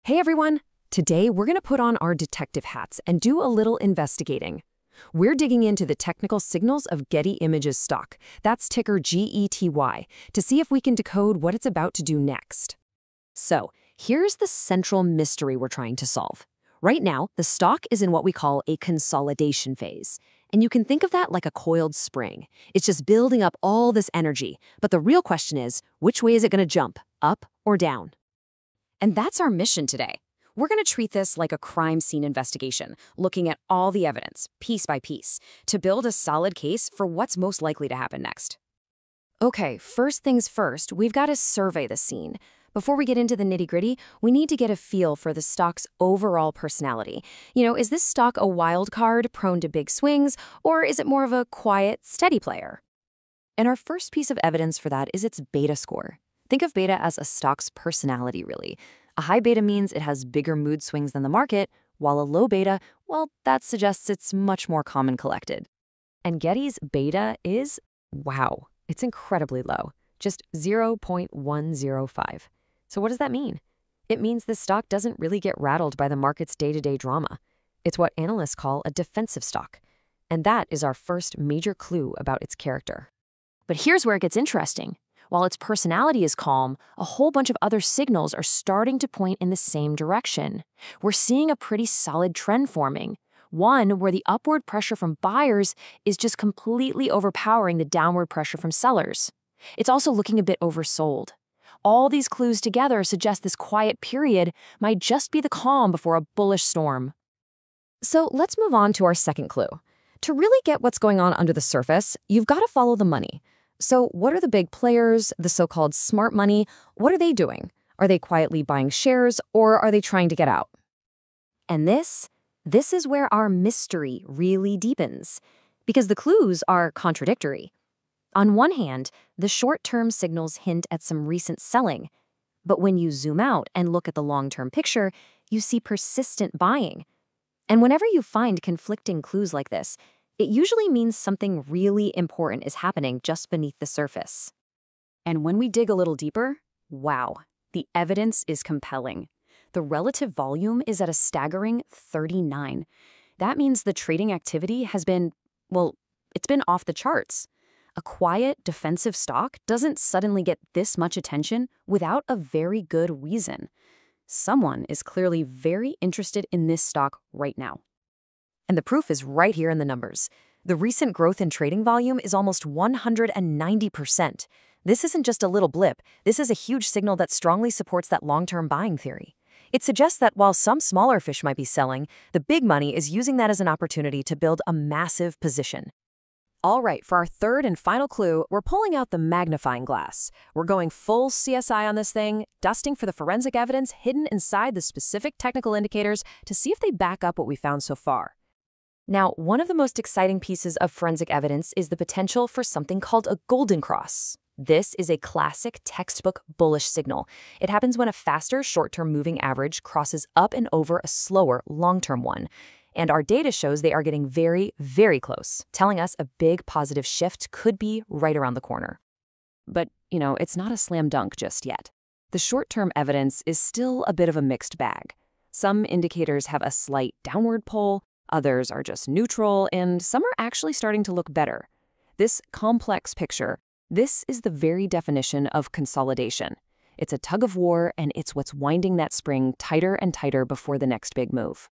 Hey everyone! Today we're going to put on our detective hats and do a little investigating. We're digging into the technical signals of Getty Images stock, that's ticker GETY, to see if we can decode what it's about to do next. So, here's the central mystery we're trying to solve. Right now, the stock is in what we call a consolidation phase. And you can think of that like a coiled spring. It's just building up all this energy. But the real question is, which way is it going to jump, up or down? And that's our mission today. We're going to treat this like a crime scene investigation, looking at all the evidence, piece by piece, to build a solid case for what's most likely to happen next. Okay, first things first, we've got to survey the scene. Before we get into the nitty-gritty, we need to get a feel for the stock's overall personality. Is this stock a wild card prone to big swings, or is it more of a quiet, steady player? And our first piece of evidence for that is its beta score. Think of beta as a stock's personality, really. A high beta means it has bigger mood swings than the market, while a low beta, well, that suggests it's much more calm and collected. And Getty's beta is, wow, it's incredibly low, just 0.105. So what does that mean? It means this stock doesn't really get rattled by the market's day-to-day drama. It's what analysts call a defensive stock. And that is our first major clue about its character. But here's where it gets interesting. While its personality is calm, a whole bunch of other signals are starting to point in the same direction. We're seeing a pretty solid trend forming. One where the upward pressure from buyers is just completely overpowering the downward pressure from sellers. It's also looking a bit oversold. All these clues together suggest this quiet period might just be the calm before a bullish storm. So let's move on to our second clue. To really get what's going on under the surface, you've got to follow the money. So what are the big players, the so-called smart money? What are they doing? Are they quietly buying shares, or are they trying to get out? And this is where our mystery really deepens, because the clues are contradictory. On one hand, the short-term signals hint at some recent selling, but when you zoom out and look at the long-term picture, you see persistent buying. And whenever you find conflicting clues like this, it usually means something really important is happening just beneath the surface. And when we dig a little deeper, wow, the evidence is compelling. The relative volume is at a staggering 39. That means the trading activity has been, well, it's been off the charts. A quiet, defensive stock doesn't suddenly get this much attention without a very good reason. Someone is clearly very interested in this stock right now. And the proof is right here in the numbers. The recent growth in trading volume is almost 190%. This isn't just a little blip. This is a huge signal that strongly supports that long-term buying theory. It suggests that while some smaller fish might be selling, the big money is using that as an opportunity to build a massive position. All right, for our third and final clue, we're pulling out the magnifying glass. We're going full CSI on this thing, dusting for the forensic evidence hidden inside the specific technical indicators to see if they back up what we found so far. Now, one of the most exciting pieces of forensic evidence is the potential for something called a golden cross. This is a classic textbook bullish signal. It happens when a faster short-term moving average crosses up and over a slower long-term one. And our data shows they are getting very, very close, telling us a big positive shift could be right around the corner. But, it's not a slam dunk just yet. The short-term evidence is still a bit of a mixed bag. Some indicators have a slight downward pull, others are just neutral, and some are actually starting to look better. This complex picture, this is the very definition of consolidation. It's a tug of war, and it's what's winding that spring tighter and tighter before the next big move.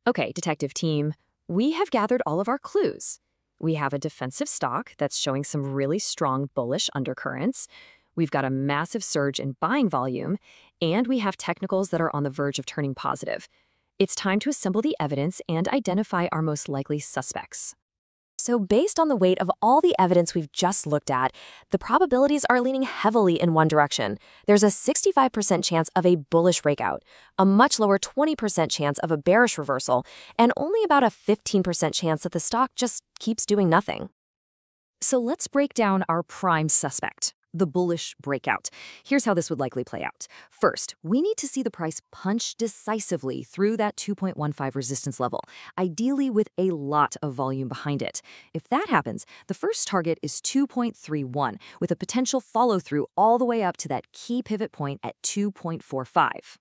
Okay, detective team, we have gathered all of our clues. We have a defensive stock that's showing some really strong bullish undercurrents. We've got a massive surge in buying volume, and we have technicals that are on the verge of turning positive. It's time to assemble the evidence and identify our most likely suspects. So based on the weight of all the evidence we've just looked at, the probabilities are leaning heavily in one direction. There's a 65% chance of a bullish breakout, a much lower 20% chance of a bearish reversal, and only about a 15% chance that the stock just keeps doing nothing. So let's break down our prime suspect, the bullish breakout. Here's how this would likely play out. First, we need to see the price punch decisively through that 2.15 resistance level, ideally with a lot of volume behind it. If that happens, the first target is 2.31, with a potential follow-through all the way up to that key pivot point at 2.45.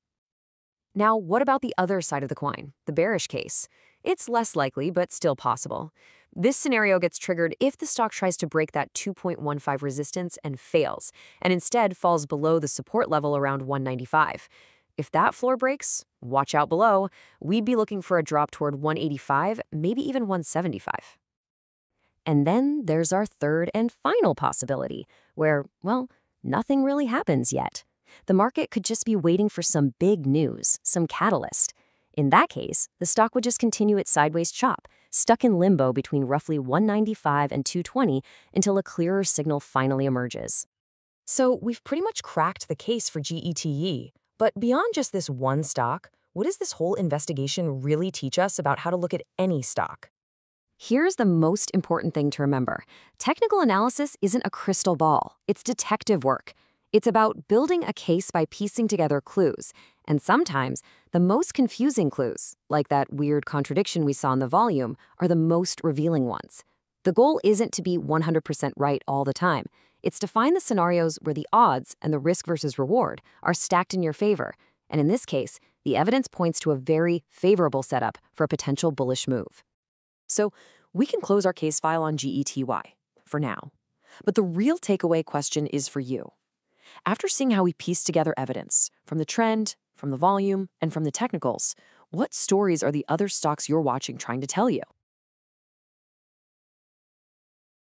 Now, what about the other side of the coin, the bearish case? It's less likely, but still possible. This scenario gets triggered if the stock tries to break that 2.15 resistance and fails, and instead falls below the support level around 195. If that floor breaks, watch out below. We'd be looking for a drop toward 185, maybe even 175. And then there's our third and final possibility, where, well, nothing really happens yet. The market could just be waiting for some big news, some catalyst. In that case, the stock would just continue its sideways chop, stuck in limbo between roughly 195 and 220 until a clearer signal finally emerges. So we've pretty much cracked the case for GETE. But beyond just this one stock, what does this whole investigation really teach us about how to look at any stock? Here's the most important thing to remember. Technical analysis isn't a crystal ball. It's detective work. It's about building a case by piecing together clues. And sometimes, the most confusing clues, like that weird contradiction we saw in the volume, are the most revealing ones. The goal isn't to be 100% right all the time. It's to find the scenarios where the odds and the risk versus reward are stacked in your favor. And in this case, the evidence points to a very favorable setup for a potential bullish move. So we can close our case file on GETY for now. But the real takeaway question is for you. After seeing how we pieced together evidence from the trend, from the volume, and from the technicals, what stories are the other stocks you're watching trying to tell you?